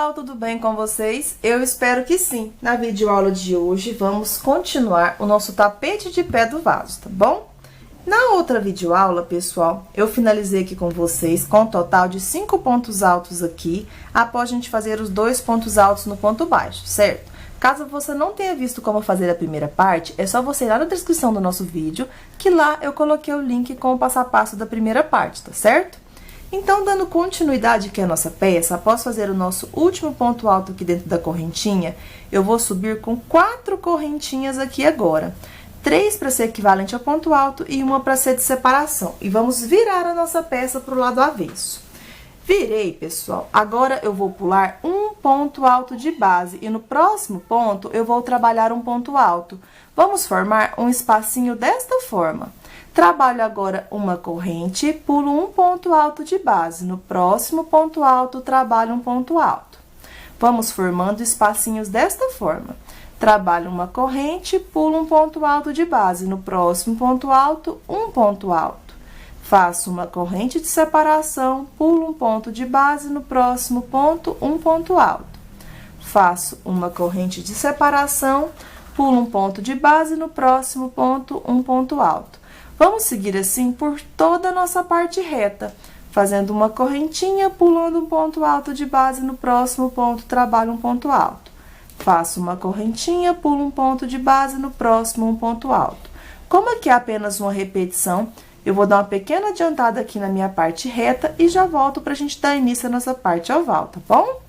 pessoal, tudo bem com vocês? Eu espero que sim. Na videoaula de hoje, vamos continuar o nosso tapete de pé do vaso, tá bom? Na outra videoaula, pessoal, eu finalizei aqui com vocês com um total de 5 pontos altos aqui, após a gente fazer os 2 pontos altos no ponto baixo, certo? Caso você não tenha visto como fazer a primeira parte, é só você ir lá na descrição do nosso vídeo, que lá eu coloquei o link com o passo a passo da primeira parte, tá certo? Então, dando continuidade aqui à nossa peça, após fazer o nosso último ponto alto aqui dentro da correntinha, eu vou subir com 4 correntinhas aqui agora. 3 para ser equivalente ao ponto alto e 1 para ser de separação. E vamos virar a nossa peça para o lado avesso. Virei, pessoal. Agora, eu vou pular um ponto alto de base e no próximo ponto, eu vou trabalhar um ponto alto. Vamos formar um espacinho desta forma. Trabalho agora uma corrente, pulo um ponto alto de base. No próximo ponto alto, trabalho um ponto alto. Vamos formando espacinhos desta forma. Trabalho uma corrente, pulo um ponto alto de base. No próximo ponto alto, um ponto alto. Faço uma corrente de separação, pulo um ponto de base. No próximo ponto, um ponto alto. Faço uma corrente de separação, pulo um ponto de base. No próximo ponto, um ponto alto. Vamos seguir assim por toda a nossa parte reta, fazendo uma correntinha, pulando um ponto alto de base, no próximo ponto, trabalho um ponto alto. Faço uma correntinha, pulo um ponto de base, no próximo, um ponto alto. Como aqui é apenas uma repetição, eu vou dar uma pequena adiantada aqui na minha parte reta e já volto pra gente dar início à nossa parte oval, tá bom?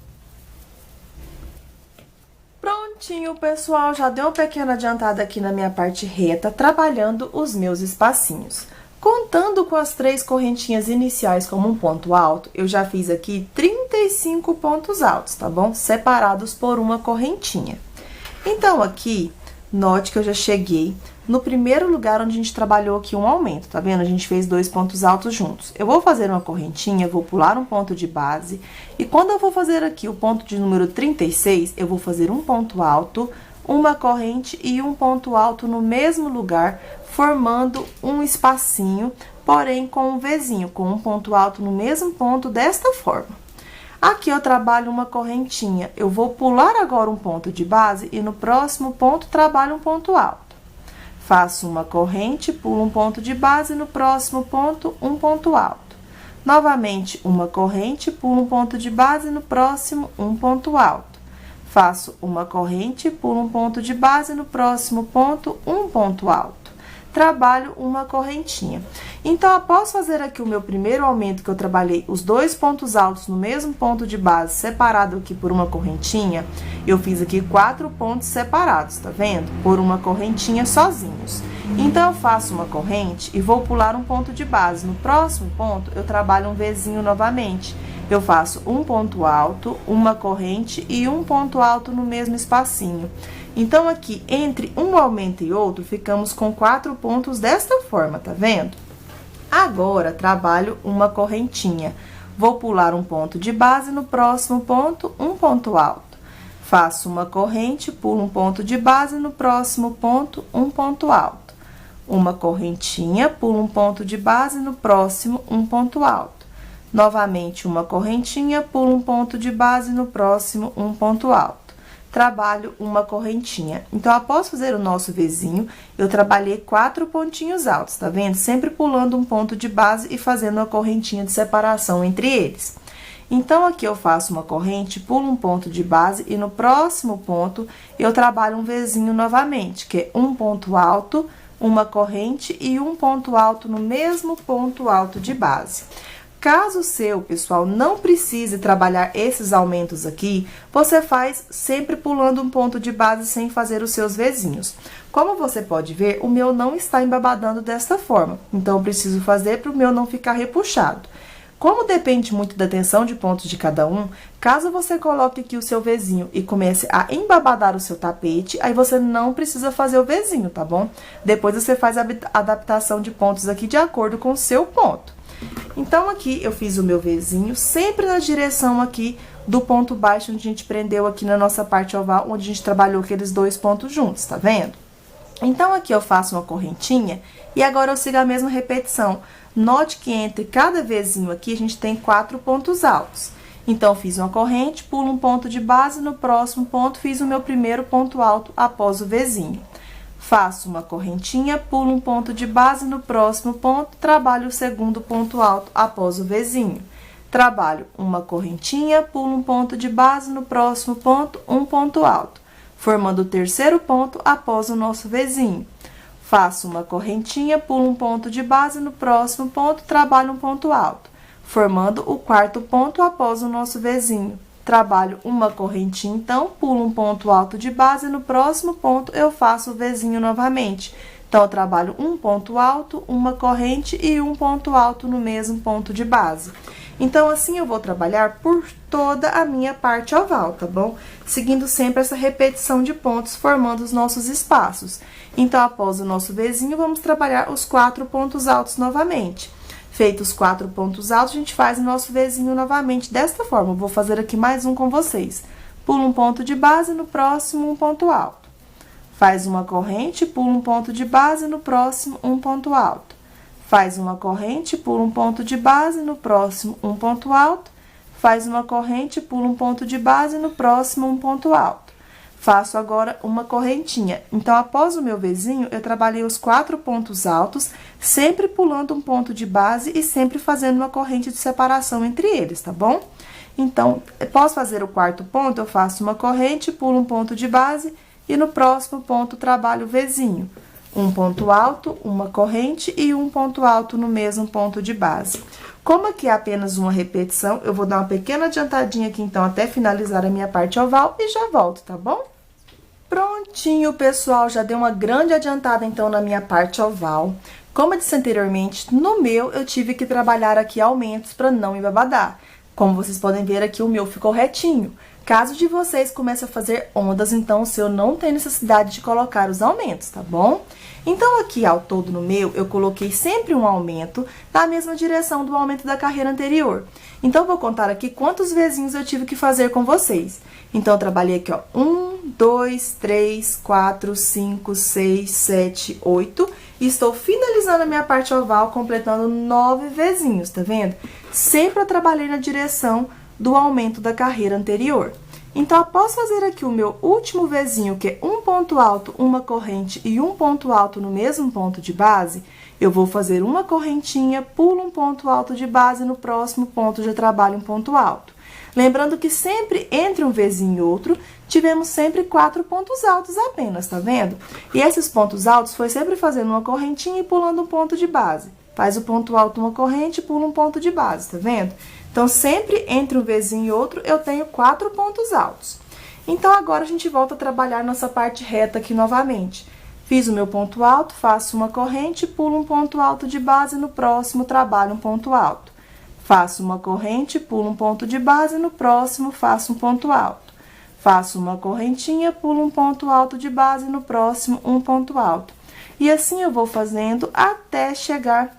Prontinho, pessoal, já dei uma pequena adiantada aqui na minha parte reta, trabalhando os meus espacinhos. Contando com as 3 correntinhas iniciais como um ponto alto, eu já fiz aqui 35 pontos altos, tá bom? Separados por uma correntinha. Então, aqui, note que eu já cheguei no primeiro lugar onde a gente trabalhou aqui um aumento, tá vendo? A gente fez 2 pontos altos juntos. Eu vou fazer uma correntinha, vou pular um ponto de base, e quando eu vou fazer aqui o ponto de número 36, eu vou fazer um ponto alto, uma corrente e um ponto alto no mesmo lugar, formando um espacinho, porém com um Vzinho, com um ponto alto no mesmo ponto, desta forma. Aqui eu trabalho uma correntinha, eu vou pular agora um ponto de base e no próximo ponto trabalho um ponto alto. Faço uma corrente, pulo um ponto de base, no próximo ponto, um ponto alto. Novamente, uma corrente, pulo um ponto de base, no próximo, um ponto alto. Faço uma corrente, pulo um ponto de base, no próximo ponto, um ponto alto. Trabalho uma correntinha. Então, após fazer aqui o meu primeiro aumento, que eu trabalhei os 2 pontos altos no mesmo ponto de base, separado aqui por uma correntinha, eu fiz aqui 4 pontos separados, tá vendo? Por uma correntinha sozinhos. Então, eu faço uma corrente e vou pular um ponto de base. No próximo ponto, eu trabalho um Vzinho novamente. Eu faço um ponto alto, uma corrente e um ponto alto no mesmo espacinho. Então, aqui, entre um aumento e outro, ficamos com 4 pontos desta forma, tá vendo? Agora, trabalho uma correntinha. Vou pular um ponto de base, no próximo ponto, um ponto alto. Faço uma corrente, pulo um ponto de base, no próximo ponto, um ponto alto. Uma correntinha, pulo um ponto de base, no próximo, um ponto alto. Novamente, uma correntinha, pulo um ponto de base, no próximo, um ponto alto. Trabalho uma correntinha. Então, após fazer o nosso Vzinho, eu trabalhei 4 pontinhos altos, tá vendo? Sempre pulando um ponto de base e fazendo uma correntinha de separação entre eles. Então, aqui eu faço uma corrente, pulo um ponto de base e no próximo ponto eu trabalho um Vzinho novamente, que é um ponto alto, uma corrente e um ponto alto no mesmo ponto alto de base. Caso seu, pessoal, não precise trabalhar esses aumentos aqui, você faz sempre pulando um ponto de base sem fazer os seus Vzinhos. Como você pode ver, o meu não está embabadando desta forma, então eu preciso fazer para o meu não ficar repuxado. Como depende muito da tensão de pontos de cada um, caso você coloque aqui o seu Vzinho e comece a embabadar o seu tapete, aí você não precisa fazer o Vzinho, tá bom? Depois você faz a adaptação de pontos aqui de acordo com o seu ponto. Então, aqui eu fiz o meu Vzinho, sempre na direção aqui do ponto baixo, onde a gente prendeu aqui na nossa parte oval, onde a gente trabalhou aqueles 2 pontos juntos, tá vendo? Então, aqui eu faço uma correntinha e agora eu sigo a mesma repetição. Note que entre cada Vzinho aqui, a gente tem 4 pontos altos. Então, fiz uma corrente, pulo um ponto de base, no próximo ponto fiz o meu primeiro ponto alto após o Vzinho. Faço uma correntinha, pulo um ponto de base, no próximo ponto, trabalho o segundo ponto alto após o Vzinho. Trabalho uma correntinha, pulo um ponto de base, no próximo ponto, um ponto alto, formando o terceiro ponto após o nosso Vzinho. Faço uma correntinha, pulo um ponto de base, no próximo ponto, trabalho um ponto alto, formando o quarto ponto após o nosso Vzinho. Trabalho uma correntinha, então, pulo um ponto alto de base, no próximo ponto eu faço o Vzinho novamente. Então, eu trabalho um ponto alto, uma corrente e um ponto alto no mesmo ponto de base. Então, assim, eu vou trabalhar por toda a minha parte oval, tá bom? Seguindo sempre essa repetição de pontos, formando os nossos espaços. Então, após o nosso Vzinho, vamos trabalhar os 4 pontos altos novamente. Feitos os 4 pontos altos, a gente faz o nosso Vzinho novamente desta forma. Eu vou fazer aqui mais um com vocês. Pulo um ponto de base, no próximo, um ponto alto. Faz uma corrente, pula um ponto de base, no próximo, um ponto alto. Faz uma corrente, pula um ponto de base, no próximo, um ponto alto. Faz uma corrente, pula um ponto de base, no próximo, um ponto alto. Faço agora uma correntinha. Então, após o meu Vzinho, eu trabalhei os 4 pontos altos, sempre pulando um ponto de base e sempre fazendo uma corrente de separação entre eles, tá bom? Então, após fazer o quarto ponto, eu faço uma corrente, pulo um ponto de base e no próximo ponto trabalho o Vzinho. Um ponto alto, uma corrente e um ponto alto no mesmo ponto de base. Como aqui é apenas uma repetição, eu vou dar uma pequena adiantadinha aqui, então, até finalizar a minha parte oval e já volto, tá bom? Prontinho, pessoal, já dei uma grande adiantada, então, na minha parte oval. Como eu disse anteriormente, no meu, eu tive que trabalhar aqui aumentos para não embabadar. Como vocês podem ver aqui, o meu ficou retinho. Caso de vocês comecem a fazer ondas, então, o seu não tem necessidade de colocar os aumentos, tá bom? Então, aqui, ao todo no meu, eu coloquei sempre um aumento na mesma direção do aumento da carreira anterior. Então, eu vou contar aqui quantos Vzinhos eu tive que fazer com vocês. Então, eu trabalhei aqui, ó, 1, 2, 3, 4, 5, 6, 7, 8. E estou finalizando a minha parte oval, completando 9 Vzinhos, tá vendo? Sempre eu trabalhei na direção do aumento da carreira anterior. Então, após fazer aqui o meu último Vzinho, que é um ponto alto, uma corrente e um ponto alto no mesmo ponto de base, eu vou fazer uma correntinha, pulo um ponto alto de base, no próximo ponto já trabalho um ponto alto. Lembrando que sempre entre um Vzinho e outro, tivemos sempre 4 pontos altos apenas, tá vendo? E esses pontos altos foi sempre fazendo uma correntinha e pulando um ponto de base. Faz o ponto alto, uma corrente, pula um ponto de base, tá vendo? Então, sempre entre um Vzinho e outro, eu tenho 4 pontos altos. Então, agora a gente volta a trabalhar nossa parte reta aqui novamente. Fiz o meu ponto alto, faço uma corrente, pulo um ponto alto de base, no próximo trabalho um ponto alto. Faço uma corrente, pulo um ponto de base, no próximo faço um ponto alto. Faço uma correntinha, pulo um ponto alto de base, no próximo um ponto alto. E assim eu vou fazendo até chegar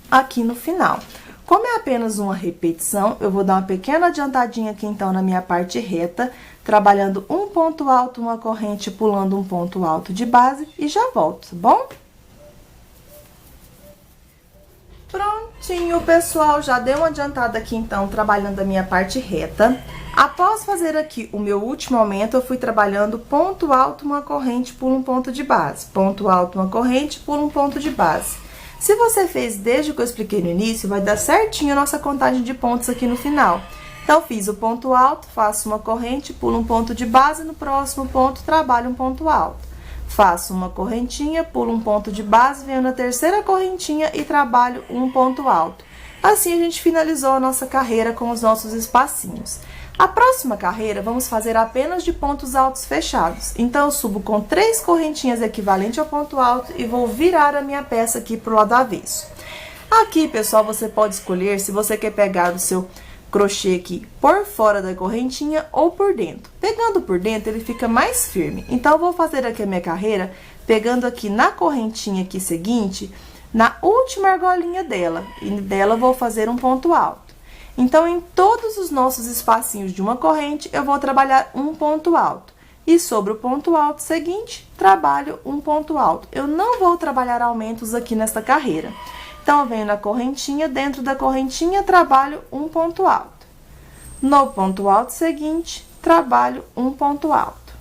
aqui no final. Como é apenas uma repetição, eu vou dar uma pequena adiantadinha aqui, então, na minha parte reta, trabalhando um ponto alto, uma corrente, pulando um ponto alto de base e já volto, tá bom? Prontinho, pessoal, já dei uma adiantada aqui, então, trabalhando a minha parte reta. Após fazer aqui o meu último aumento, eu fui trabalhando ponto alto, uma corrente, pulo um ponto de base. Ponto alto, uma corrente, pulo um ponto de base. Se você fez desde o que eu expliquei no início, vai dar certinho a nossa contagem de pontos aqui no final. Então, fiz o ponto alto, faço uma corrente, pulo um ponto de base, no próximo ponto, trabalho um ponto alto. Faço uma correntinha, pulo um ponto de base, venho na terceira correntinha e trabalho um ponto alto. Assim, a gente finalizou a nossa carreira com os nossos espacinhos. A próxima carreira, vamos fazer apenas de pontos altos fechados. Então, eu subo com 3 correntinhas equivalentes ao ponto alto e vou virar a minha peça aqui pro lado avesso. Aqui, pessoal, você pode escolher se você quer pegar o seu crochê aqui por fora da correntinha ou por dentro. Pegando por dentro, ele fica mais firme. Então, eu vou fazer aqui a minha carreira, pegando aqui na correntinha aqui seguinte, na última argolinha dela. E dela eu vou fazer um ponto alto. Então, em todos os nossos espacinhos de uma corrente, eu vou trabalhar um ponto alto. E sobre o ponto alto seguinte, trabalho um ponto alto. Eu não vou trabalhar aumentos aqui nesta carreira. Então, eu venho na correntinha, dentro da correntinha, trabalho um ponto alto. No ponto alto seguinte, trabalho um ponto alto.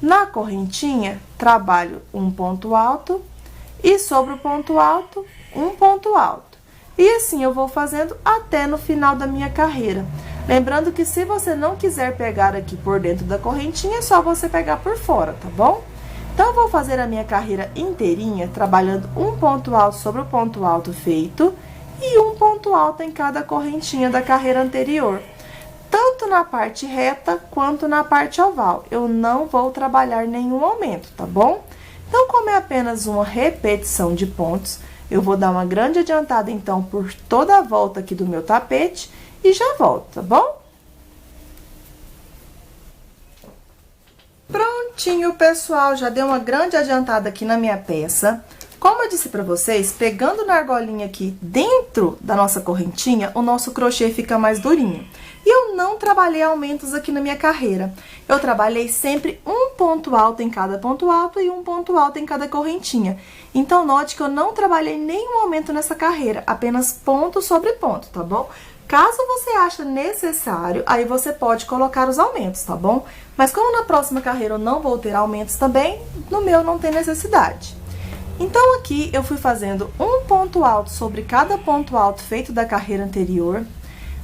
Na correntinha, trabalho um ponto alto e sobre o ponto alto, um ponto alto. E assim eu vou fazendo até no final da minha carreira. Lembrando que se você não quiser pegar aqui por dentro da correntinha, é só você pegar por fora, tá bom? Então, eu vou fazer a minha carreira inteirinha, trabalhando um ponto alto sobre o ponto alto feito e um ponto alto em cada correntinha da carreira anterior. Tanto na parte reta quanto na parte oval. Eu não vou trabalhar nenhum aumento, tá bom? Então, como é apenas uma repetição de pontos, eu vou dar uma grande adiantada, então, por toda a volta aqui do meu tapete e já volto, tá bom? Prontinho, pessoal, já dei uma grande adiantada aqui na minha peça. Como eu disse pra vocês, pegando na argolinha aqui dentro da nossa correntinha, o nosso crochê fica mais durinho. E eu não trabalhei aumentos aqui na minha carreira. Eu trabalhei sempre um ponto alto em cada ponto alto e um ponto alto em cada correntinha. Então, note que eu não trabalhei nenhum aumento nessa carreira, apenas ponto sobre ponto, tá bom? Caso você ache necessário, aí você pode colocar os aumentos, tá bom? Mas como na próxima carreira eu não vou ter aumentos também, no meu não tem necessidade. Então, aqui eu fui fazendo um ponto alto sobre cada ponto alto feito da carreira anterior.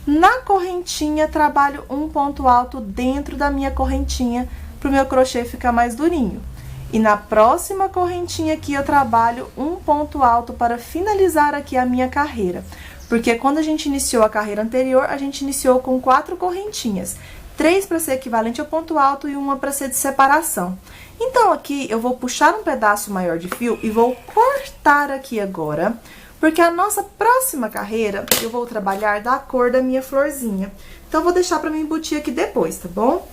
Na correntinha, trabalho um ponto alto dentro da minha correntinha, para o meu crochê ficar mais durinho. E na próxima correntinha aqui, eu trabalho um ponto alto para finalizar aqui a minha carreira. Porque quando a gente iniciou a carreira anterior, a gente iniciou com 4 correntinhas. 3 para ser equivalente ao ponto alto e uma para ser de separação. Então, aqui eu vou puxar um pedaço maior de fio e vou cortar aqui agora, porque a nossa próxima carreira eu vou trabalhar da cor da minha florzinha. Então, eu vou deixar para me embutir aqui depois, tá bom?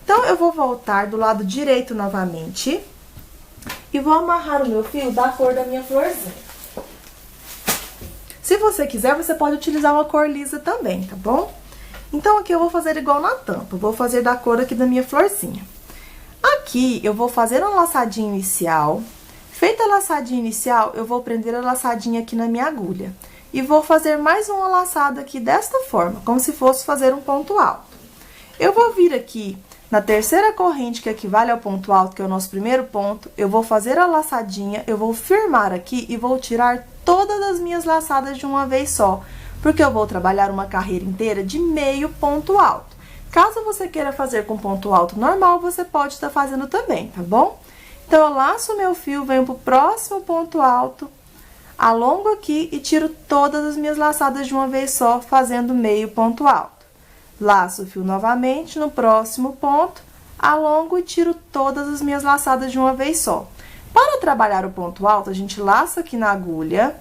Então, eu vou voltar do lado direito novamente e vou amarrar o meu fio da cor da minha florzinha. Se você quiser, você pode utilizar uma cor lisa também, tá bom? Então, aqui eu vou fazer igual na tampa, vou fazer da cor aqui da minha florzinha. Aqui, eu vou fazer uma laçadinha inicial. Feita a laçadinha inicial, eu vou prender a laçadinha aqui na minha agulha. E vou fazer mais uma laçada aqui desta forma, como se fosse fazer um ponto alto. Eu vou vir aqui na terceira corrente, que equivale ao ponto alto, que é o nosso primeiro ponto, eu vou fazer a laçadinha, eu vou firmar aqui e vou tirar todas as minhas laçadas de uma vez só, porque eu vou trabalhar uma carreira inteira de meio ponto alto. Caso você queira fazer com ponto alto normal, você pode estar fazendo também, tá bom? Então, eu laço o meu fio, venho pro próximo ponto alto, alongo aqui e tiro todas as minhas laçadas de uma vez só, fazendo meio ponto alto. Laço o fio novamente no próximo ponto, alongo e tiro todas as minhas laçadas de uma vez só. Para trabalhar o ponto alto, a gente laça aqui na agulha,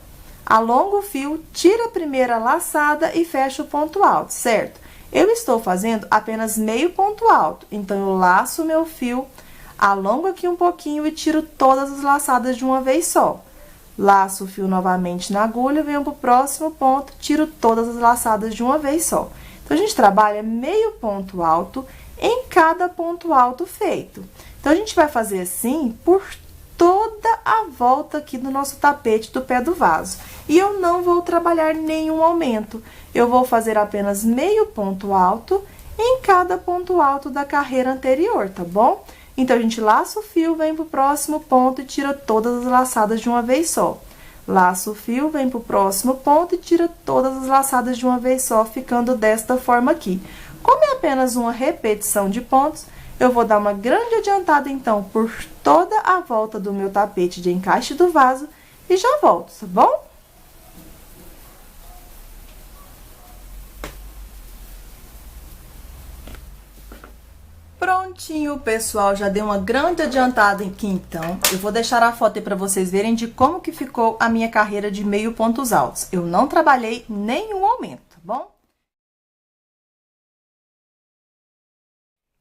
alonga o fio, tira a primeira laçada e fecha o ponto alto, certo? Eu estou fazendo apenas meio ponto alto, então eu laço o meu fio, alongo aqui um pouquinho e tiro todas as laçadas de uma vez só. Laço o fio novamente na agulha, venho pro próximo ponto, tiro todas as laçadas de uma vez só. Então, a gente trabalha meio ponto alto em cada ponto alto feito. Então, a gente vai fazer assim por toda a volta aqui do nosso tapete do pé do vaso. E eu não vou trabalhar nenhum aumento. Eu vou fazer apenas meio ponto alto em cada ponto alto da carreira anterior, tá bom? Então, a gente laça o fio, vem pro próximo ponto e tira todas as laçadas de uma vez só. Laça o fio, vem pro próximo ponto e tira todas as laçadas de uma vez só, ficando desta forma aqui. Como é apenas uma repetição de pontos, eu vou dar uma grande adiantada, então, por toda a volta do meu tapete de encaixe do vaso e já volto, tá bom? Prontinho, pessoal, já dei uma grande adiantada aqui, então. Eu vou deixar a foto aí pra vocês verem de como que ficou a minha carreira de meio pontos altos. Eu não trabalhei nenhum aumento, tá bom?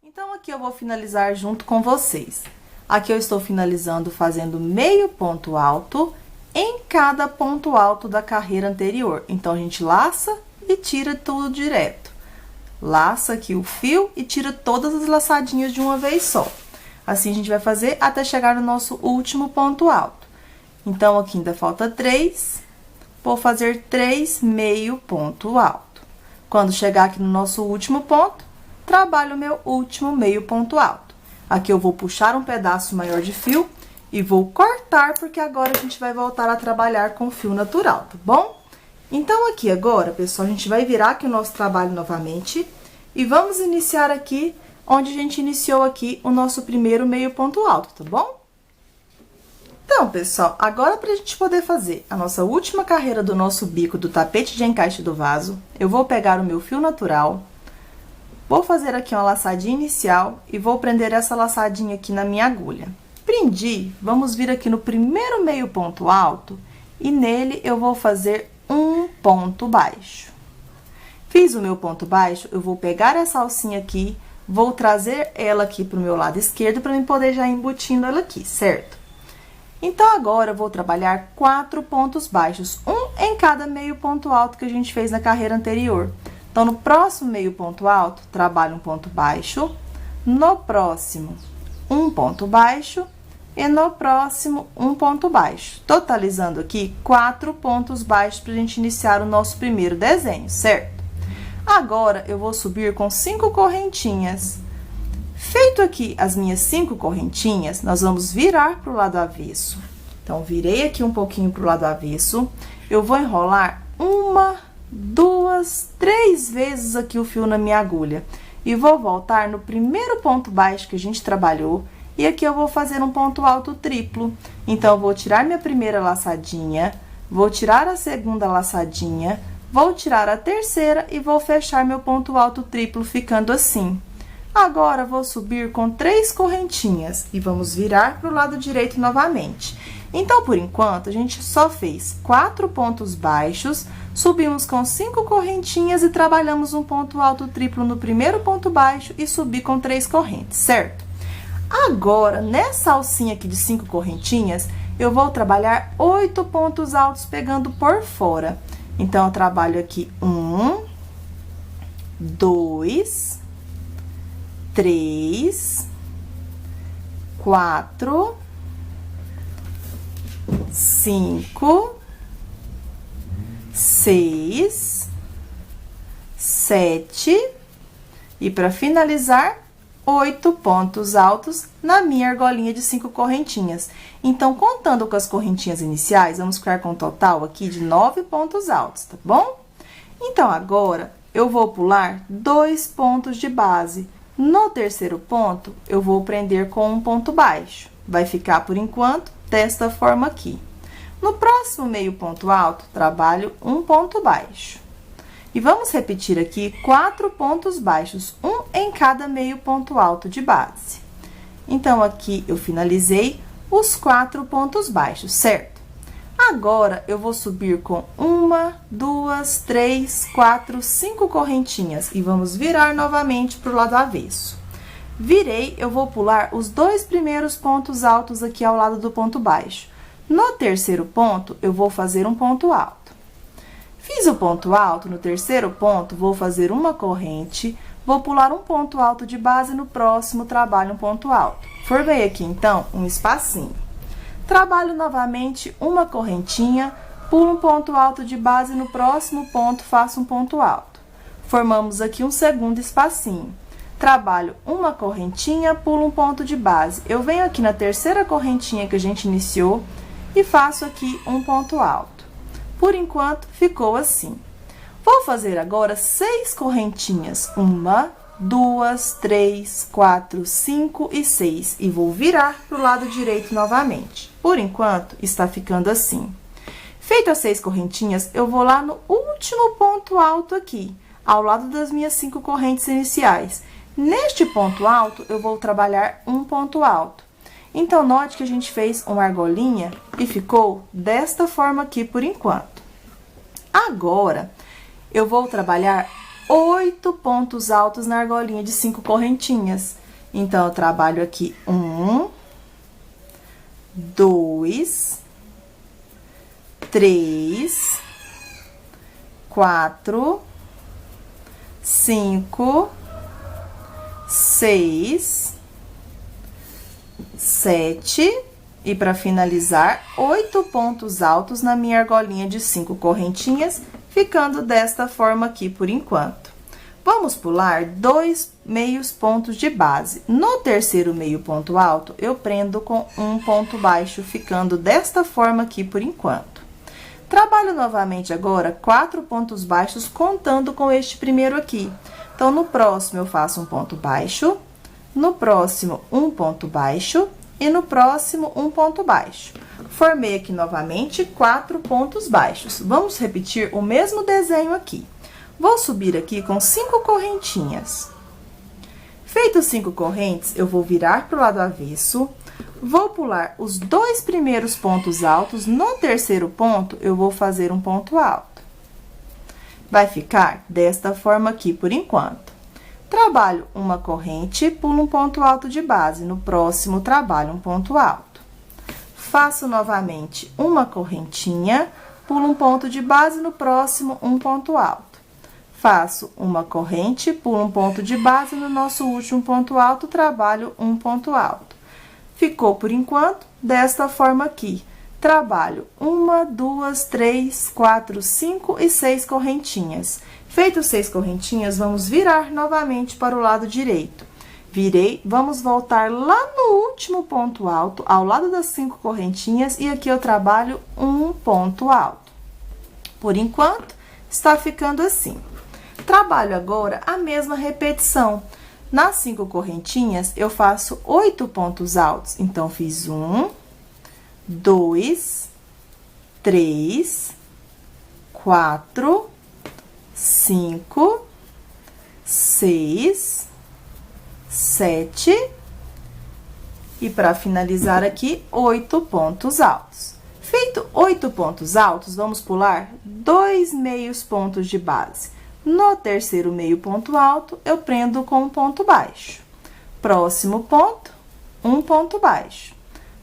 Então, aqui eu vou finalizar junto com vocês. Aqui eu estou finalizando fazendo meio ponto alto em cada ponto alto da carreira anterior. Então, a gente laça e tira tudo direto. Laça aqui o fio e tira todas as laçadinhas de uma vez só. Assim, a gente vai fazer até chegar no nosso último ponto alto. Então, aqui ainda falta 3. Vou fazer 3 meio ponto alto. Quando chegar aqui no nosso último ponto, trabalho o meu último meio ponto alto. Aqui eu vou puxar um pedaço maior de fio e vou cortar, porque agora a gente vai voltar a trabalhar com fio natural, tá bom? Então, aqui agora, pessoal, a gente vai virar aqui o nosso trabalho novamente e vamos iniciar aqui onde a gente iniciou aqui o nosso primeiro meio ponto alto, tá bom? Então, pessoal, agora pra gente poder fazer a nossa última carreira do nosso bico do tapete de encaixe do vaso, eu vou pegar o meu fio natural, vou fazer aqui uma laçadinha inicial e vou prender essa laçadinha aqui na minha agulha. Prendi, vamos vir aqui no primeiro meio ponto alto e nele eu vou fazer um ponto baixo. Fiz o meu ponto baixo, eu vou pegar essa alcinha aqui, vou trazer ela aqui pro meu lado esquerdo para eu poder já ir embutindo ela aqui, certo? Então, agora eu vou trabalhar 4 pontos baixos, um em cada meio ponto alto que a gente fez na carreira anterior. Então, no próximo meio ponto alto, trabalho um ponto baixo, no próximo, um ponto baixo, e no próximo, um ponto baixo. Totalizando aqui 4 pontos baixos para a gente iniciar o nosso primeiro desenho, certo? Agora, eu vou subir com 5 correntinhas. Feito aqui as minhas 5 correntinhas, nós vamos virar para o lado avesso. Então, virei aqui um pouquinho para o lado avesso. Eu vou enrolar 1, 2, 3 vezes aqui o fio na minha agulha. E vou voltar no primeiro ponto baixo que a gente trabalhou. E aqui eu vou fazer um ponto alto triplo. Então, eu vou tirar minha primeira laçadinha, vou tirar a segunda laçadinha, vou tirar a terceira e vou fechar meu ponto alto triplo, ficando assim. Agora, vou subir com 3 correntinhas e vamos virar para o lado direito novamente. Então, por enquanto, a gente só fez 4 pontos baixos, subimos com 5 correntinhas e trabalhamos um ponto alto triplo no primeiro ponto baixo e subi com 3 correntes, certo? Agora, nessa alcinha aqui de 5 correntinhas, eu vou trabalhar 8 pontos altos pegando por fora. Então, eu trabalho aqui 1, 2, 3, 4, 5, 6, 7 e para finalizar, 8 pontos altos na minha argolinha de 5 correntinhas. Então, contando com as correntinhas iniciais, vamos ficar com um total aqui de 9 pontos altos, tá bom? Então, agora, eu vou pular 2 pontos de base. No terceiro ponto, eu vou prender com um ponto baixo. Vai ficar, por enquanto, desta forma aqui. No próximo meio ponto alto, trabalho um ponto baixo. E vamos repetir aqui 4 pontos baixos, um em cada meio ponto alto de base. Então, aqui eu finalizei os 4 pontos baixos, certo? Agora, eu vou subir com 1, 2, 3, 4, 5 correntinhas e vamos virar novamente para o lado avesso. Virei, eu vou pular os 2 primeiros pontos altos aqui ao lado do ponto baixo. No terceiro ponto, eu vou fazer um ponto alto. Fiz o ponto alto, no terceiro ponto, vou fazer uma corrente, vou pular um ponto alto de base, no próximo trabalho um ponto alto. Formei aqui, então, um espacinho. Trabalho novamente uma correntinha, pulo um ponto alto de base, no próximo ponto faço um ponto alto. Formamos aqui um segundo espacinho. Trabalho uma correntinha, pulo um ponto de base. Eu venho aqui na terceira correntinha que a gente iniciou e faço aqui um ponto alto. Por enquanto, ficou assim. Vou fazer agora 6 correntinhas. 1, 2, 3, 4, 5 e 6. E vou virar para o lado direito novamente. Por enquanto, está ficando assim. Feito as 6 correntinhas, eu vou lá no último ponto alto aqui, ao lado das minhas 5 correntes iniciais. Neste ponto alto, eu vou trabalhar um ponto alto. Então, note que a gente fez uma argolinha e ficou desta forma aqui por enquanto. Agora, eu vou trabalhar 8 pontos altos na argolinha de 5 correntinhas. Então, eu trabalho aqui 1, 2, 3, 4, 5, 6, 7 e para finalizar, 8 pontos altos na minha argolinha de 5 correntinhas, ficando desta forma aqui por enquanto. Vamos pular 2 meios pontos de base. No terceiro meio ponto alto, eu prendo com um ponto baixo, ficando desta forma aqui por enquanto. Trabalho novamente agora 4 pontos baixos, contando com este primeiro aqui. Então, no próximo, eu faço um ponto baixo, no próximo, um ponto baixo, e no próximo, um ponto baixo. Formei aqui novamente 4 pontos baixos. Vamos repetir o mesmo desenho aqui. Vou subir aqui com 5 correntinhas. Feito 5 correntes, eu vou virar para o lado avesso, vou pular os 2 primeiros pontos altos, no terceiro ponto, eu vou fazer um ponto alto. Vai ficar desta forma aqui por enquanto. Trabalho uma corrente, pulo um ponto alto de base, no próximo, trabalho um ponto alto. Faço novamente uma correntinha, pulo um ponto de base, no próximo, um ponto alto. Faço uma corrente, pulo um ponto de base, no nosso último ponto alto, trabalho um ponto alto. Ficou, por enquanto, desta forma aqui. Trabalho 1, 2, 3, 4, 5 e 6 correntinhas. Feito 6 correntinhas, vamos virar novamente para o lado direito. Virei, vamos voltar lá no último ponto alto, ao lado das 5 correntinhas, e aqui eu trabalho um ponto alto. Por enquanto, está ficando assim. Trabalho agora a mesma repetição. Nas 5 correntinhas, eu faço 8 pontos altos. Então, fiz 1, 2, 3, 4, 5, 6, 7 e, para finalizar aqui, 8 pontos altos. Feito 8 pontos altos, vamos pular 2 meios pontos de base. No terceiro meio ponto alto, eu prendo com um ponto baixo. Próximo ponto, um ponto baixo.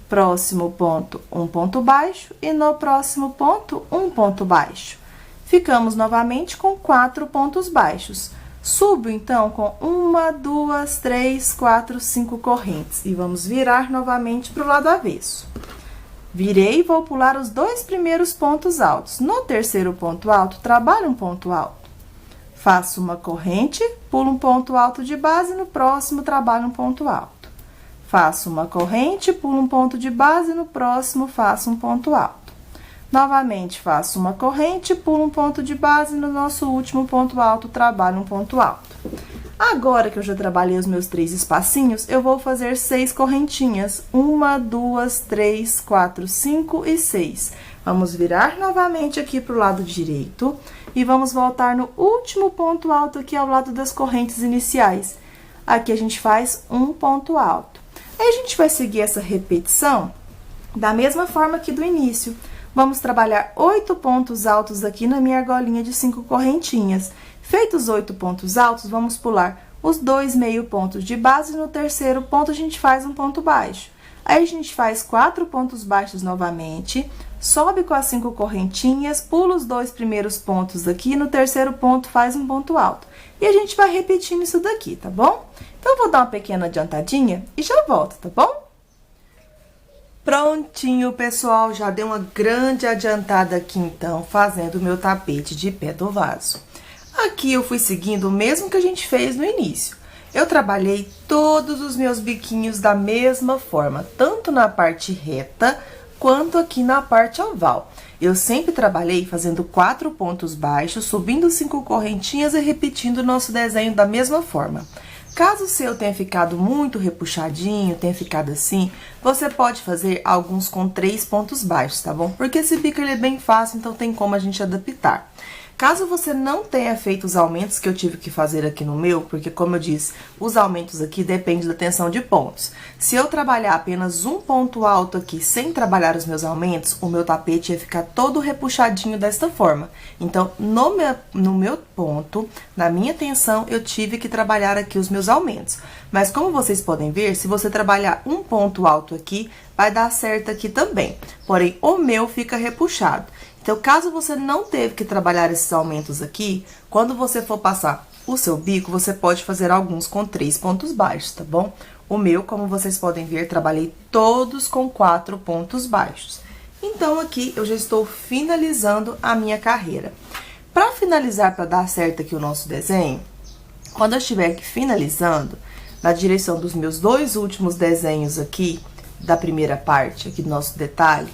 Próximo ponto, um ponto baixo. E no próximo ponto, um ponto baixo. Ficamos novamente com 4 pontos baixos. Subo, então, com 1, 2, 3, 4, 5 correntes. E vamos virar novamente para o lado avesso. Virei e vou pular os 2 primeiros pontos altos. No terceiro ponto alto, trabalho um ponto alto. Faço uma corrente, pulo um ponto alto de base, no próximo, trabalho um ponto alto. Faço uma corrente, pulo um ponto de base, no próximo, faço um ponto alto. Novamente, faço uma corrente, pulo um ponto de base, no nosso último ponto alto, trabalho um ponto alto. Agora que eu já trabalhei os meus 3 espacinhos, eu vou fazer 6 correntinhas. 1, 2, 3, 4, 5 e 6. Vamos virar novamente aqui pro lado direito e vamos voltar no último ponto alto aqui ao lado das correntes iniciais. Aqui a gente faz um ponto alto. Aí a gente vai seguir essa repetição da mesma forma que do início. Vamos trabalhar 8 pontos altos aqui na minha argolinha de 5 correntinhas. Feitos 8 pontos altos, vamos pular os 2 meio pontos de base, no terceiro ponto a gente faz um ponto baixo. Aí a gente faz 4 pontos baixos novamente, sobe com as 5 correntinhas, pula os 2 primeiros pontos aqui, no terceiro ponto faz um ponto alto. E a gente vai repetindo isso daqui, tá bom? Então, eu vou dar uma pequena adiantadinha e já volto, tá bom? Prontinho, pessoal, já dei uma grande adiantada aqui, então, fazendo o meu tapete de pé do vaso. Aqui eu fui seguindo o mesmo que a gente fez no início. Eu trabalhei todos os meus biquinhos da mesma forma, tanto na parte reta, quanto aqui na parte oval. Eu sempre trabalhei fazendo 4 pontos baixos, subindo 5 correntinhas e repetindo o nosso desenho da mesma forma. Caso o seu tenha ficado muito repuxadinho, tenha ficado assim, você pode fazer alguns com 3 pontos baixos, tá bom? Porque esse bico ele é bem fácil, então tem como a gente adaptar. Caso você não tenha feito os aumentos que eu tive que fazer aqui no meu, porque como eu disse, os aumentos aqui dependem da tensão de pontos. Se eu trabalhar apenas um ponto alto aqui sem trabalhar os meus aumentos, o meu tapete ia ficar todo repuxadinho desta forma. Então, no meu ponto, na minha tensão, eu tive que trabalhar aqui os meus aumentos. Mas como vocês podem ver, se você trabalhar um ponto alto aqui, vai dar certo aqui também. Porém, o meu fica repuxado. Então, caso você não teve que trabalhar esses aumentos aqui, quando você for passar o seu bico, você pode fazer alguns com 3 pontos baixos, tá bom? O meu, como vocês podem ver, trabalhei todos com 4 pontos baixos. Então, aqui eu já estou finalizando a minha carreira. Para finalizar, para dar certo aqui o nosso desenho, Quando eu estiver aqui finalizando, na direção dos meus dois últimos desenhos aqui, da primeira parte, aqui do nosso detalhe,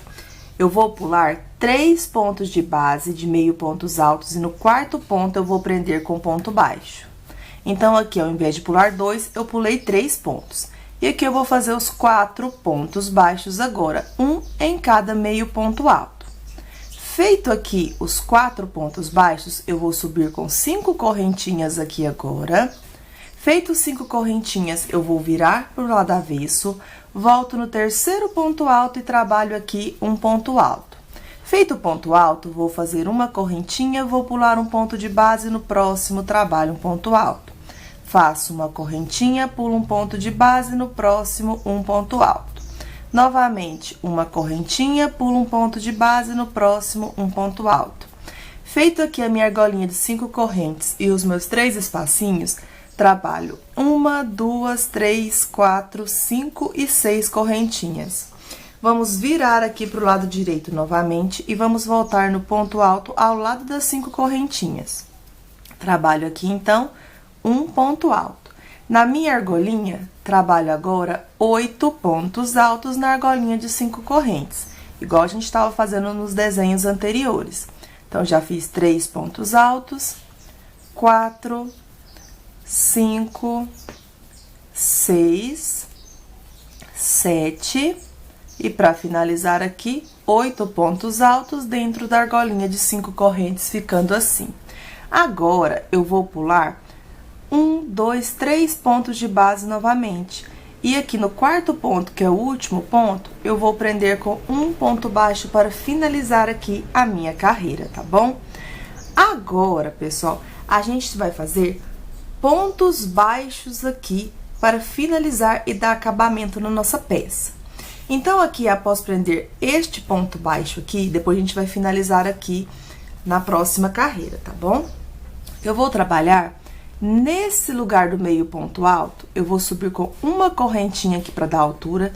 eu vou pular 3 pontos de base de meio pontos altos e no quarto ponto eu vou prender com ponto baixo. Então, aqui, ao invés de pular 2, eu pulei 3 pontos. E aqui eu vou fazer os 4 pontos baixos agora, um em cada meio ponto alto. Feito aqui os 4 pontos baixos, eu vou subir com 5 correntinhas aqui agora. Feito 5 correntinhas, eu vou virar pro lado avesso, volto no terceiro ponto alto e trabalho aqui um ponto alto. Feito o ponto alto, vou fazer uma correntinha, vou pular um ponto de base, no próximo trabalho um ponto alto. Faço uma correntinha, pulo um ponto de base, no próximo um ponto alto. Novamente, uma correntinha, pulo um ponto de base, no próximo um ponto alto. Feito aqui a minha argolinha de 5 correntes e os meus 3 espacinhos, trabalho 1, 2, 3, 4, 5 e 6 correntinhas. Vamos virar aqui pro lado direito novamente e vamos voltar no ponto alto ao lado das 5 correntinhas. Trabalho aqui, então, um ponto alto. Na minha argolinha, trabalho agora 8 pontos altos na argolinha de 5 correntes, igual a gente estava fazendo nos desenhos anteriores. Então, já fiz 3 pontos altos, 4, 5, 6, 7 e para finalizar aqui, 8 pontos altos dentro da argolinha de 5 correntes, ficando assim. Agora, eu vou pular 1, 2, 3 pontos de base novamente. E aqui no quarto ponto, que é o último ponto, eu vou prender com um ponto baixo para finalizar aqui a minha carreira, tá bom? Agora, pessoal, a gente vai fazer pontos baixos aqui para finalizar e dar acabamento na nossa peça. Então, aqui, após prender este ponto baixo aqui, depois a gente vai finalizar aqui na próxima carreira, tá bom? Eu vou trabalhar nesse lugar do meio ponto alto, eu vou subir com uma correntinha aqui para dar altura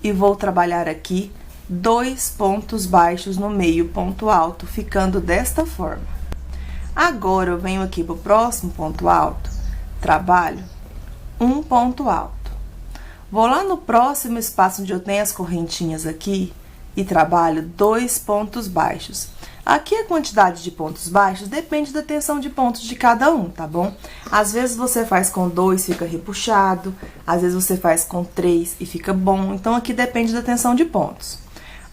e vou trabalhar aqui 2 pontos baixos no meio ponto alto, ficando desta forma. Agora, eu venho aqui pro próximo ponto alto, trabalho um ponto alto. Vou lá no próximo espaço onde eu tenho as correntinhas aqui e trabalho 2 pontos baixos. Aqui a quantidade de pontos baixos depende da tensão de pontos de cada um, tá bom? Às vezes você faz com 2 fica repuxado, às vezes você faz com 3 e fica bom, então aqui depende da tensão de pontos.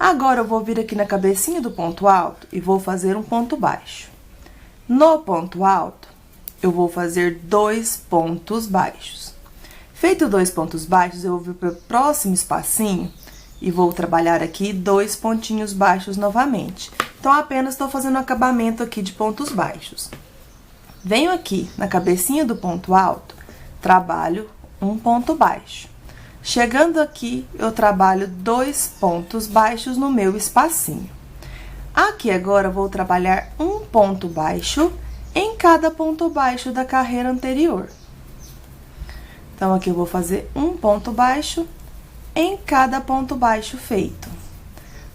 Agora, eu vou vir aqui na cabecinha do ponto alto e vou fazer um ponto baixo. No ponto alto, eu vou fazer 2 pontos baixos. Feito 2 pontos baixos, eu vou vir para o próximo espacinho e vou trabalhar aqui 2 pontinhos baixos novamente. Então, apenas estou fazendo um acabamento aqui de pontos baixos. Venho aqui na cabecinha do ponto alto, trabalho um ponto baixo. Chegando aqui, eu trabalho 2 pontos baixos no meu espacinho. Aqui agora, eu vou trabalhar um ponto baixo em cada ponto baixo da carreira anterior. Então, aqui eu vou fazer um ponto baixo em cada ponto baixo feito.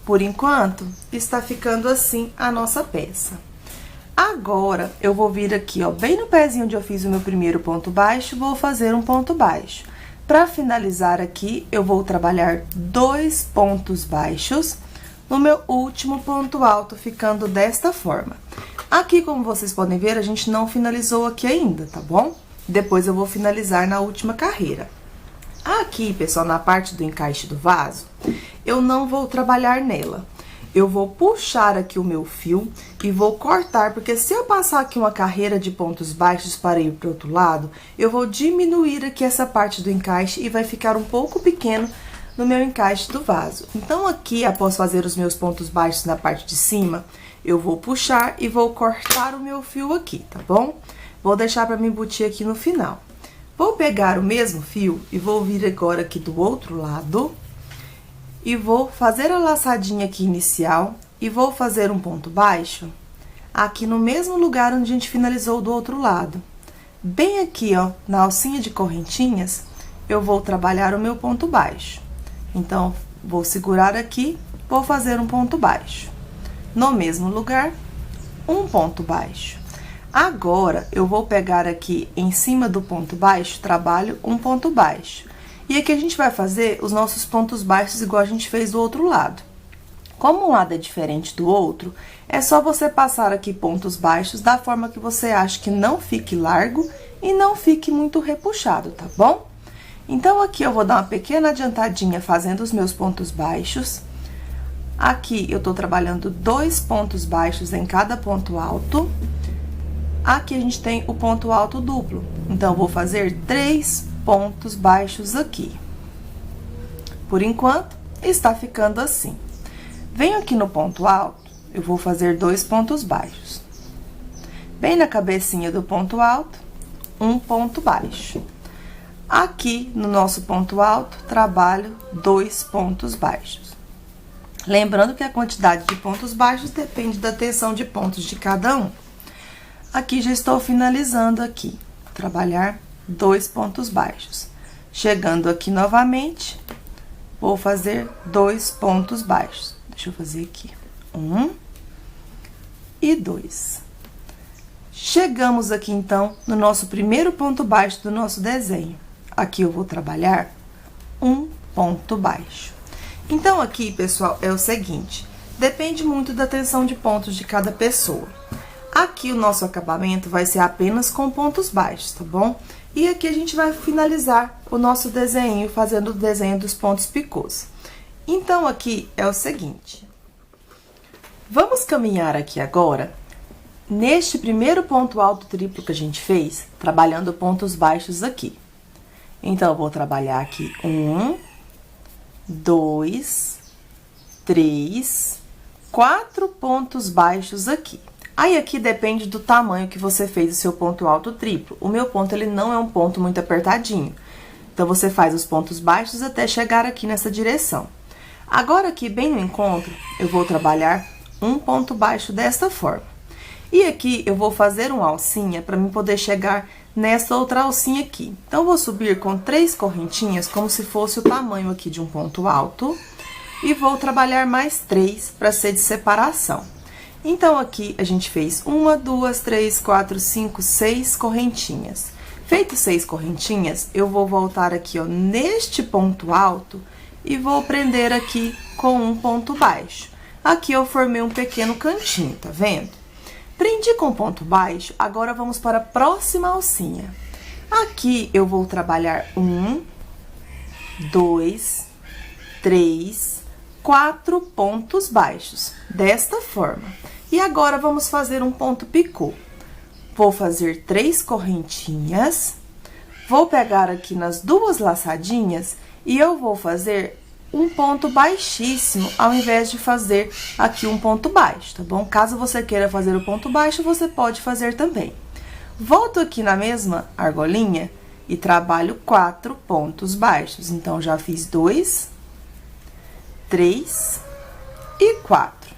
Por enquanto, está ficando assim a nossa peça. Agora, eu vou vir aqui, ó, bem no pezinho onde eu fiz o meu primeiro ponto baixo, vou fazer um ponto baixo. Para finalizar aqui, eu vou trabalhar 2 pontos baixos no meu último ponto alto, ficando desta forma. Aqui, como vocês podem ver, a gente não finalizou aqui ainda, tá bom? Depois eu vou finalizar na última carreira. Aqui, pessoal, na parte do encaixe do vaso, eu não vou trabalhar nela. Eu vou puxar aqui o meu fio e vou cortar, porque se eu passar aqui uma carreira de pontos baixos para ir para o outro lado, eu vou diminuir aqui essa parte do encaixe e vai ficar um pouco pequeno no meu encaixe do vaso. Então, aqui, após fazer os meus pontos baixos na parte de cima, eu vou puxar e vou cortar o meu fio aqui, tá bom? Vou deixar para me embutir aqui no final. Vou pegar o mesmo fio e vou vir agora aqui do outro lado e vou fazer a laçadinha aqui inicial e vou fazer um ponto baixo aqui no mesmo lugar onde a gente finalizou do outro lado. Bem aqui, ó, na alcinha de correntinhas, eu vou trabalhar o meu ponto baixo. Então, vou segurar aqui, vou fazer um ponto baixo. No mesmo lugar, um ponto baixo. Agora, eu vou pegar aqui em cima do ponto baixo, trabalho um ponto baixo. E aqui a gente vai fazer os nossos pontos baixos igual a gente fez do outro lado. Como um lado é diferente do outro, é só você passar aqui pontos baixos da forma que você acha que não fique largo e não fique muito repuxado, tá bom? Então, aqui eu vou dar uma pequena adiantadinha fazendo os meus pontos baixos. Aqui, eu tô trabalhando 2 pontos baixos em cada ponto alto. Aqui, a gente tem o ponto alto duplo. Então, eu vou fazer 3 pontos baixos aqui. Por enquanto, está ficando assim. Venho aqui no ponto alto, eu vou fazer 2 pontos baixos. Bem na cabecinha do ponto alto, um ponto baixo. Aqui, no nosso ponto alto, trabalho 2 pontos baixos. Lembrando que a quantidade de pontos baixos depende da tensão de pontos de cada um. Aqui, já estou finalizando aqui, trabalhar 2 pontos baixos. Chegando aqui novamente, vou fazer 2 pontos baixos. Deixa eu fazer aqui, 1 e 2. Chegamos aqui, então, no nosso primeiro ponto baixo do nosso desenho. Aqui eu vou trabalhar um ponto baixo. Então, aqui, pessoal, é o seguinte, depende muito da tensão de pontos de cada pessoa. Aqui, o nosso acabamento vai ser apenas com pontos baixos, tá bom? E aqui a gente vai finalizar o nosso desenho, fazendo o desenho dos pontos picôs. Então, aqui é o seguinte, vamos caminhar aqui agora, neste primeiro ponto alto triplo que a gente fez, trabalhando pontos baixos aqui. Então, eu vou trabalhar aqui 1, 2, 3, 4 pontos baixos aqui. Aí, aqui depende do tamanho que você fez o seu ponto alto triplo. O meu ponto, ele não é um ponto muito apertadinho. Então, você faz os pontos baixos até chegar aqui nessa direção. Agora, aqui, bem no encontro, eu vou trabalhar um ponto baixo desta forma. E aqui, eu vou fazer uma alcinha para mim poder chegar nessa outra alcinha aqui. Então, eu vou subir com 3 correntinhas, como se fosse o tamanho aqui de um ponto alto. E vou trabalhar mais 3 para ser de separação. Então, aqui, a gente fez 1, 2, 3, 4, 5, 6 correntinhas. Feito 6 correntinhas, eu vou voltar aqui, ó, neste ponto alto e vou prender aqui com um ponto baixo. Aqui, eu formei um pequeno cantinho, tá vendo? Prendi com ponto baixo, agora vamos para a próxima alcinha. Aqui, eu vou trabalhar 1, 2, 3, 4 pontos baixos, desta forma. E agora, vamos fazer um ponto picô. Vou fazer 3 correntinhas, vou pegar aqui nas 2 laçadinhas e eu vou fazer um ponto baixíssimo, ao invés de fazer aqui um ponto baixo, tá bom? Caso você queira fazer o ponto baixo, você pode fazer também. Volto aqui na mesma argolinha e trabalho 4 pontos baixos. Então, já fiz 2, 3 e 4.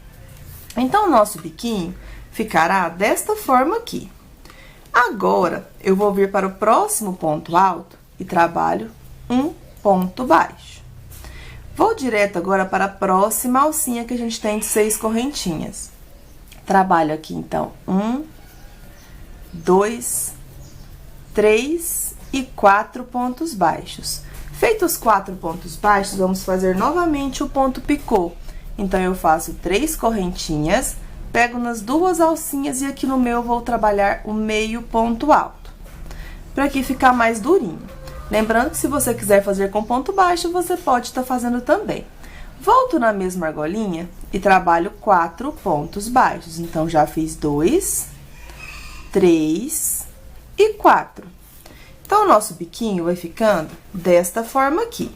Então, o nosso biquinho ficará desta forma aqui. Agora, eu vou vir para o próximo ponto alto e trabalho um ponto baixo. Vou direto agora para a próxima alcinha que a gente tem de 6 correntinhas. Trabalho aqui, então, 1, 2, 3 e 4 pontos baixos. Feitos os 4 pontos baixos, vamos fazer novamente o ponto picô. Então, eu faço 3 correntinhas, pego nas 2 alcinhas e aqui no meu eu vou trabalhar o meio ponto alto, para aqui ficar mais durinho. Lembrando que se você quiser fazer com ponto baixo, você pode estar fazendo também. Volto na mesma argolinha e trabalho 4 pontos baixos. Então, já fiz 2, 3 e 4. Então, o nosso biquinho vai ficando desta forma aqui.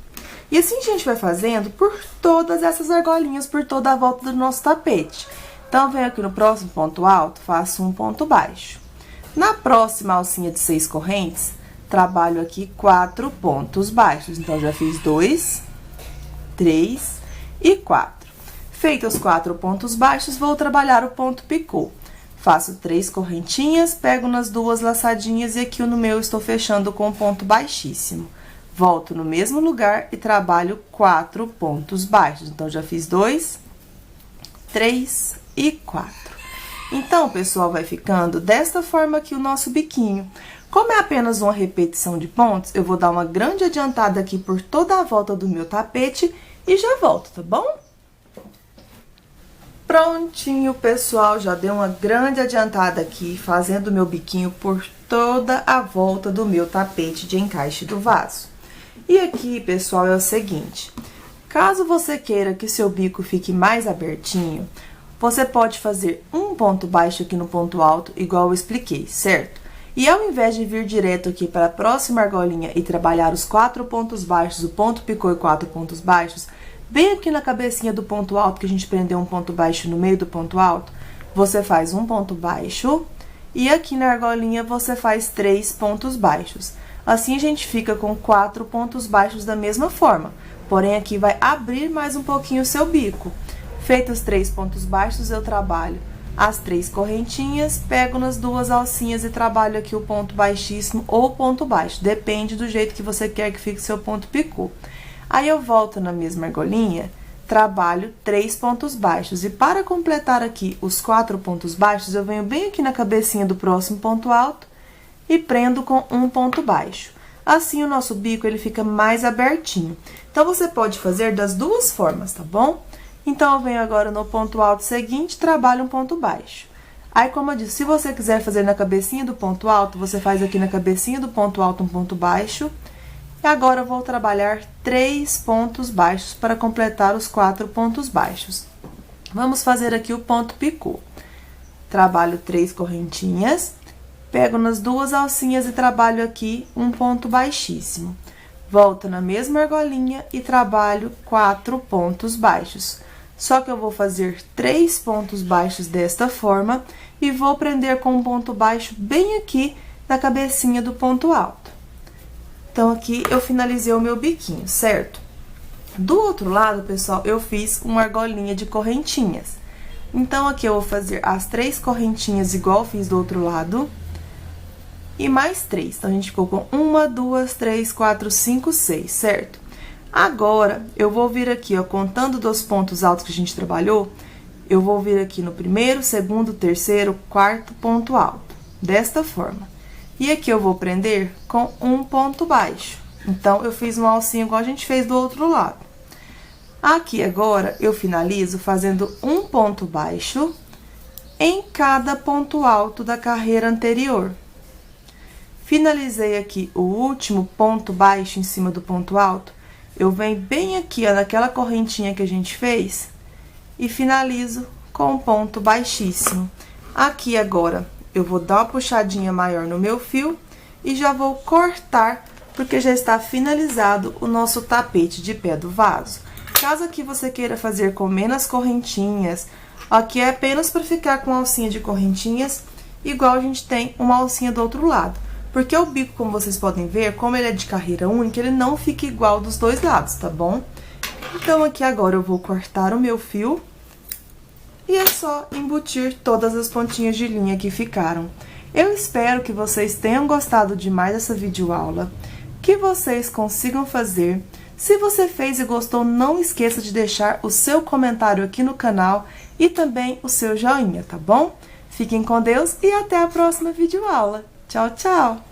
E assim a gente vai fazendo por todas essas argolinhas, por toda a volta do nosso tapete. Então, venho aqui no próximo ponto alto, faço um ponto baixo. Na próxima alcinha de 6 correntes, trabalho aqui 4 pontos baixos. Então, já fiz 2, 3 e 4. Feitos os 4 pontos baixos, vou trabalhar o ponto picô. Faço 3 correntinhas, pego nas 2 laçadinhas e aqui no meu estou fechando com um ponto baixíssimo. Volto no mesmo lugar e trabalho 4 pontos baixos. Então, já fiz 2, 3 e 4. Então, pessoal, vai ficando desta forma aqui o nosso biquinho. Como é apenas uma repetição de pontos, eu vou dar uma grande adiantada aqui por toda a volta do meu tapete e já volto, tá bom? Prontinho, pessoal, já dei uma grande adiantada aqui, fazendo o meu biquinho por toda a volta do meu tapete de encaixe do vaso. E aqui, pessoal, é o seguinte, caso você queira que seu bico fique mais abertinho, você pode fazer um ponto baixo aqui no ponto alto, igual eu expliquei, certo? E ao invés de vir direto aqui para a próxima argolinha e trabalhar os 4 pontos baixos, o ponto picô e 4 pontos baixos, bem aqui na cabecinha do ponto alto, que a gente prendeu um ponto baixo no meio do ponto alto, você faz um ponto baixo e aqui na argolinha você faz 3 pontos baixos. Assim, a gente fica com 4 pontos baixos da mesma forma, porém aqui vai abrir mais um pouquinho o seu bico. Feitos 3 pontos baixos, eu trabalho as 3 correntinhas, pego nas 2 alcinhas e trabalho aqui o ponto baixíssimo ou ponto baixo, depende do jeito que você quer que fique seu ponto picô. Aí, eu volto na mesma argolinha, trabalho 3 pontos baixos. E para completar aqui os 4 pontos baixos, eu venho bem aqui na cabecinha do próximo ponto alto e prendo com um ponto baixo. Assim, o nosso bico, ele fica mais abertinho. Então, você pode fazer das duas formas, tá bom? Então, eu venho agora no ponto alto seguinte, trabalho um ponto baixo. Aí, como eu disse, se você quiser fazer na cabecinha do ponto alto, você faz aqui na cabecinha do ponto alto um ponto baixo. E agora, eu vou trabalhar 3 pontos baixos para completar os 4 pontos baixos. Vamos fazer aqui o ponto picô. Trabalho 3 correntinhas, pego nas 2 alcinhas e trabalho aqui um ponto baixíssimo. Volto na mesma argolinha e trabalho 4 pontos baixos. Só que eu vou fazer 3 pontos baixos desta forma e vou prender com um ponto baixo bem aqui na cabecinha do ponto alto. Então, aqui eu finalizei o meu biquinho, certo? Do outro lado, pessoal, eu fiz uma argolinha de correntinhas. Então, aqui eu vou fazer as 3 correntinhas igual eu fiz do outro lado. E mais 3. Então, a gente ficou com 1, 2, 3, 4, 5, 6, certo? Agora, eu vou vir aqui, ó, contando dos pontos altos que a gente trabalhou, eu vou vir aqui no primeiro, segundo, terceiro, quarto ponto alto. Desta forma. E aqui eu vou prender com um ponto baixo. Então, eu fiz uma alcinha igual a gente fez do outro lado. Aqui, agora, eu finalizo fazendo um ponto baixo em cada ponto alto da carreira anterior. Finalizei aqui o último ponto baixo em cima do ponto alto. Eu venho bem aqui, ó, naquela correntinha que a gente fez e finalizo com um ponto baixíssimo. Aqui, agora, eu vou dar uma puxadinha maior no meu fio e já vou cortar, porque já está finalizado o nosso tapete de pé do vaso. Caso aqui você queira fazer com menos correntinhas, aqui é apenas para ficar com alcinha de correntinhas, igual a gente tem uma alcinha do outro lado. Porque o bico, como vocês podem ver, como ele é de carreira única, ele não fica igual dos dois lados, tá bom? Então, aqui agora eu vou cortar o meu fio. E é só embutir todas as pontinhas de linha que ficaram. Eu espero que vocês tenham gostado demais dessa videoaula, que vocês consigam fazer. Se você fez e gostou, não esqueça de deixar o seu comentário aqui no canal e também o seu joinha, tá bom? Fiquem com Deus e até a próxima videoaula. Tchau, tchau!